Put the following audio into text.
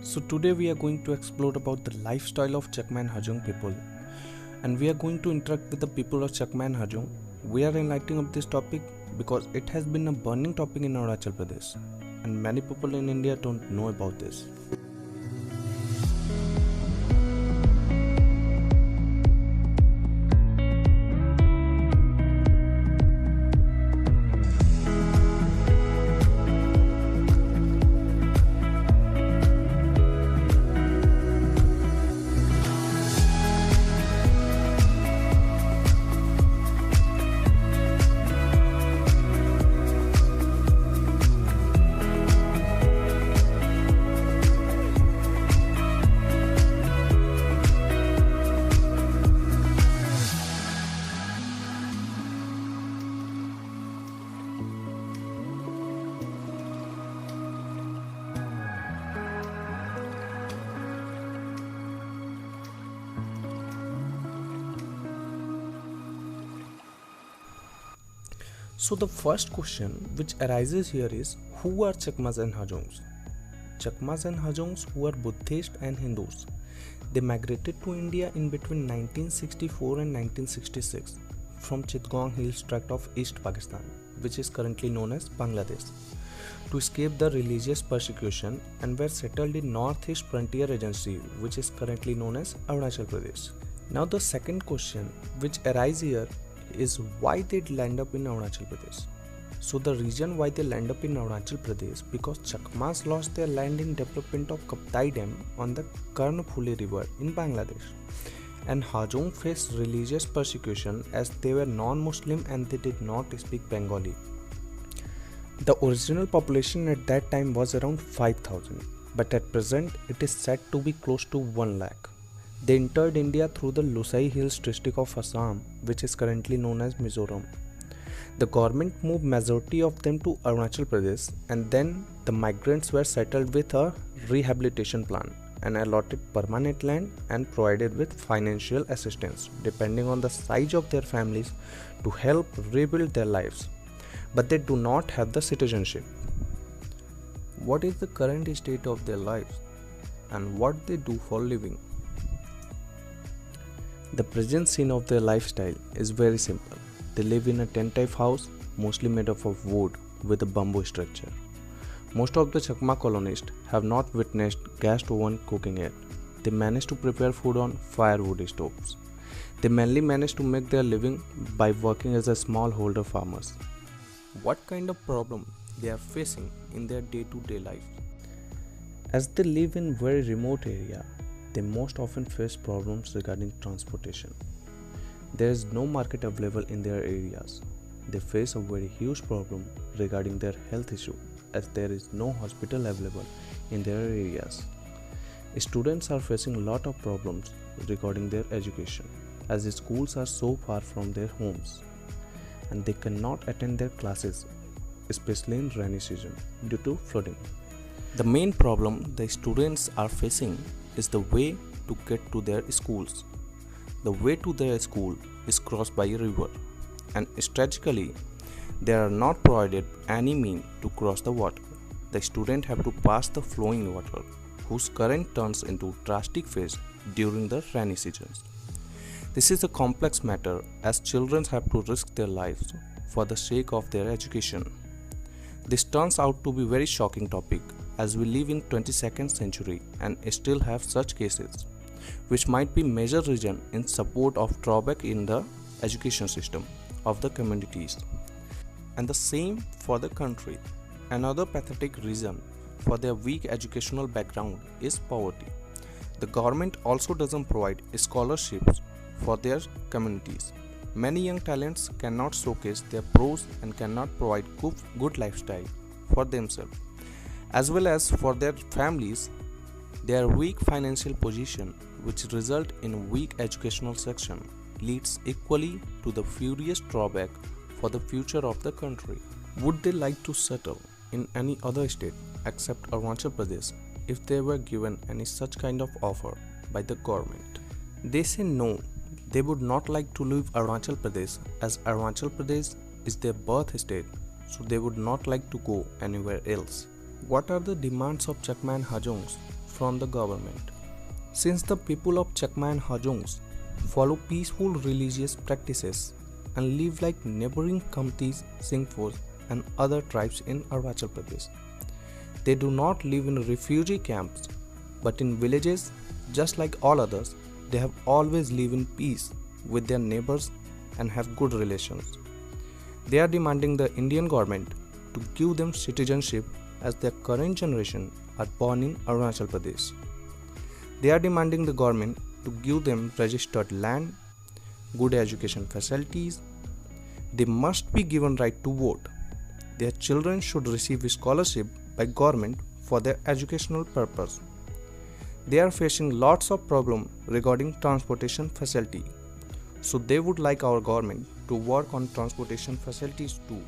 So today we are going to explore about the lifestyle of Chakma and Hajong people, and we are going to interact with the people of Chakma and Hajong. We are enlightening up this topic because it has been a burning topic in Arunachal Pradesh, and many people in India don't know about this. So the first question which arises here is, who are Chakmas and Hajongs? Chakmas and Hajongs who are Buddhist and Hindus. They migrated to India in between 1964 and 1966 from Chittagong Hills tract of East Pakistan, which is currently known as Bangladesh, to escape the religious persecution and were settled in Northeast Frontier Agency, which is currently known as Arunachal Pradesh. Now the second question which arises here is why they land up in Arunachal Pradesh. So the reason why they land up in Arunachal Pradesh because Chakmas lost their land in development of Kaptai Dam on the Karnphuli River in Bangladesh, and Hajong faced religious persecution as they were non-Muslim and they did not speak Bengali. The original population at that time was around 5,000, but at present it is said to be close to 1 lakh. They entered India through the Lusai Hills district of Assam, which is currently known as Mizoram. The government moved majority of them to Arunachal Pradesh, and then the migrants were settled with a rehabilitation plan and allotted permanent land and provided with financial assistance depending on the size of their families to help rebuild their lives. But they do not have the citizenship. What is the current state of their lives and what they do for living? The present scene of their lifestyle is very simple. They live in a tent type house, mostly made up of wood with a bamboo structure. Most of the Chakma colonists have not witnessed gas oven cooking yet. They manage to prepare food on firewood stoves. They mainly manage to make their living by working as a smallholder farmers. What kind of problem they are facing in their day-to-day life? As they live in very remote area, they most often face problems regarding transportation. There is no market available in their areas. They face a very huge problem regarding their health issue as there is no hospital available in their areas. Students are facing a lot of problems regarding their education as the schools are so far from their homes and they cannot attend their classes, especially in rainy season due to flooding. The main problem the students are facing is the way to get to their schools. The way to their school is crossed by a river, and strategically, there are not provided any means to cross the water. The students have to pass the flowing water, whose current turns into drastic phase during the rainy seasons. This is a complex matter as children have to risk their lives for the sake of their education. This turns out to be a very shocking topic as we live in 22nd century and still have such cases, which might be major reason in support of drawback in the education system of the communities. And the same for the country. Another pathetic reason for their weak educational background is poverty. The government also doesn't provide scholarships for their communities. Many young talents cannot showcase their pros and cannot provide good lifestyle for themselves as well as for their families. Their weak financial position, which result in weak educational section, leads equally to the furious drawback for the future of the country. Would they like to settle in any other state except Arunachal Pradesh if they were given any such kind of offer by the government? They say no. They would not like to leave Arunachal Pradesh as Arunachal Pradesh is their birth state, so they would not like to go anywhere else. What are the demands of Chakma and Hajongs from the government. Since the people of Chakma and Hajongs follow peaceful religious practices and live like neighboring Khamtis, Singhphos and other tribes in Arunachal Pradesh, they do not live in refugee camps but in villages just like all others. They have always lived in peace with their neighbors and have good relations. They are demanding the Indian government to give them citizenship as their current generation are born in Arunachal Pradesh. They are demanding the government to give them registered land, good education facilities. They must be given right to vote. Their children should receive a scholarship by government for their educational purpose. They are facing lots of problems regarding transportation facility. So they would like our government to work on transportation facilities too.